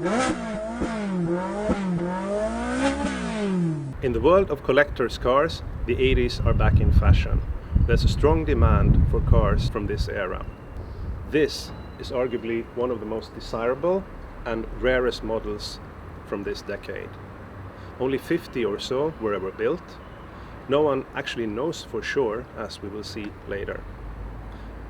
In the world of collectors' cars, the 80s are back in fashion. There's a strong demand for cars from this era. This is arguably one of the most desirable and rarest models from this decade. Only 50 or so were ever built. No one actually knows for sure, as we will see later.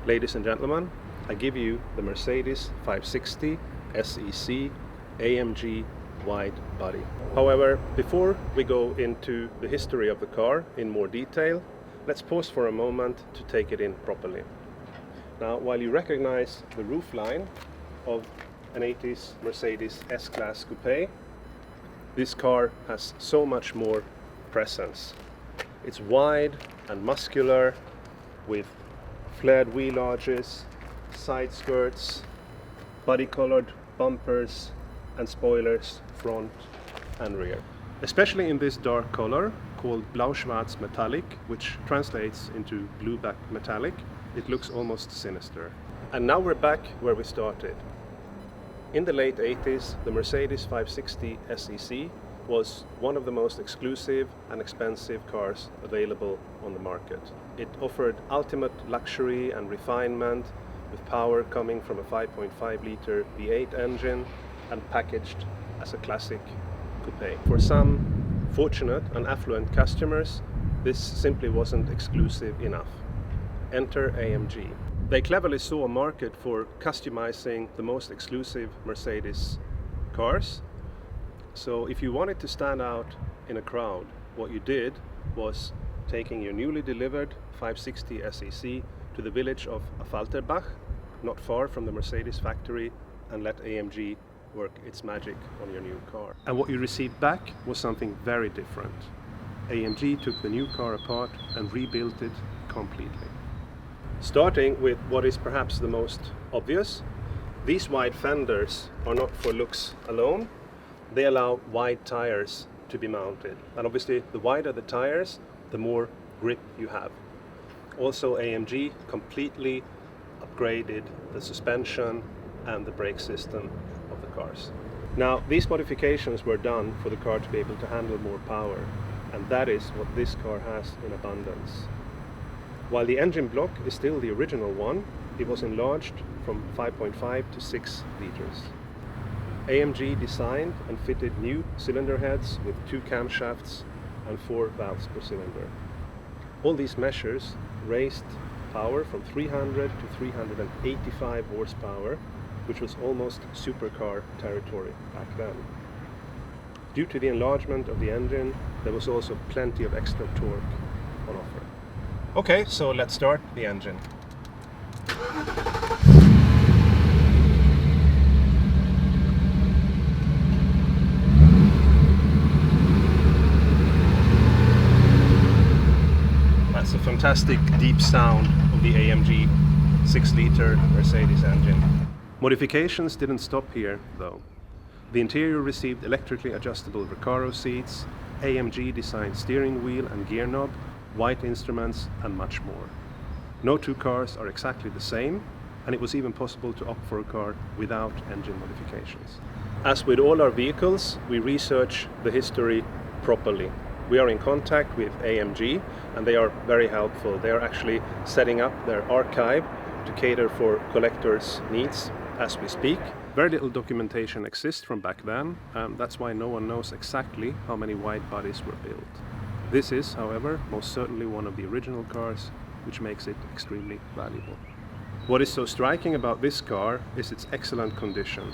Ladies and gentlemen, I give you the Mercedes 560 SEC AMG wide body. However, before we go into the history of the car in more detail, let's pause for a moment to take it in properly. Now, while you recognize the roofline of an 80s Mercedes S-Class Coupe, this car has so much more presence. It's wide and muscular with flared wheel arches, side skirts, body-colored bumpers and spoilers front and rear. Especially in this dark color called Blau-Schwarz Metallic, which translates into blue-black metallic, it looks almost sinister. And now we're back where we started. In the late 80s, the Mercedes 560 SEC was one of the most exclusive and expensive cars available on the market. It offered ultimate luxury and refinement, with power coming from a 5.5-liter V8 engine and packaged as a classic coupe. For some fortunate and affluent customers, this simply wasn't exclusive enough. Enter AMG. They cleverly saw a market for customizing the most exclusive Mercedes cars. So if you wanted to stand out in a crowd, what you did was taking your newly delivered 560 SEC to the village of Affalterbach, not far from the Mercedes factory, and let AMG work its magic on your new car. And what you received back was something very different. AMG took the new car apart and rebuilt it completely. Starting with what is perhaps the most obvious, these wide fenders are not for looks alone. They allow wide tires to be mounted. And obviously, the wider the tires, the more grip you have. Also, AMG completely upgraded the suspension and the brake system of the cars. Now, these modifications were done for the car to be able to handle more power, and that is what this car has in abundance. While the engine block is still the original one, it was enlarged from 5.5 to 6 liters. AMG designed and fitted new cylinder heads with 2 camshafts and 4 valves per cylinder. All these measures raised power from 300 to 385 horsepower, which was almost supercar territory back then. Due to the enlargement of the engine, there was also plenty of extra torque on offer. Okay, so let's start the engine. That's a fantastic deep sound of the AMG 6-liter Mercedes engine. Modifications didn't stop here, though. The interior received electrically adjustable Recaro seats, AMG designed steering wheel and gear knob, white instruments, and much more. No two cars are exactly the same, and it was even possible to opt for a car without engine modifications. As with all our vehicles, we research the history properly. We are in contact with AMG, and they are very helpful. They are actually setting up their archive to cater for collectors' needs as we speak. Very little documentation exists from back then, and that's why no one knows exactly how many wide bodies were built. This is, however, most certainly one of the original cars, which makes it extremely valuable. What is so striking about this car is its excellent condition.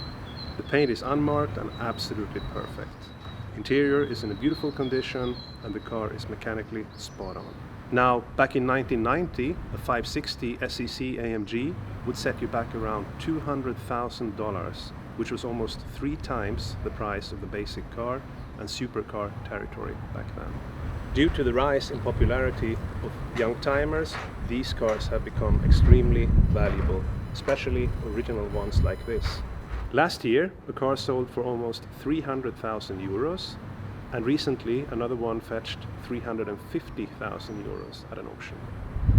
The paint is unmarked and absolutely perfect. Interior is in a beautiful condition, and the car is mechanically spot on. Now, back in 1990, a 560 SEC AMG would set you back around $200,000, which was almost 3 times the price of the basic car and supercar territory back then. Due to the rise in popularity of young-timers, these cars have become extremely valuable, especially original ones like this. Last year, a car sold for almost 300,000 euros, and recently another one fetched 350,000 euros at an auction.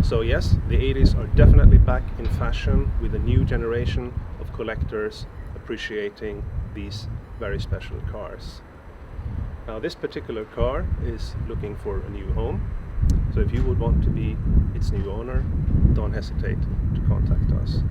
So yes, the 80s are definitely back in fashion, with a new generation of collectors appreciating these very special cars. Now this particular car is looking for a new home, so if you would want to be its new owner, don't hesitate to contact us.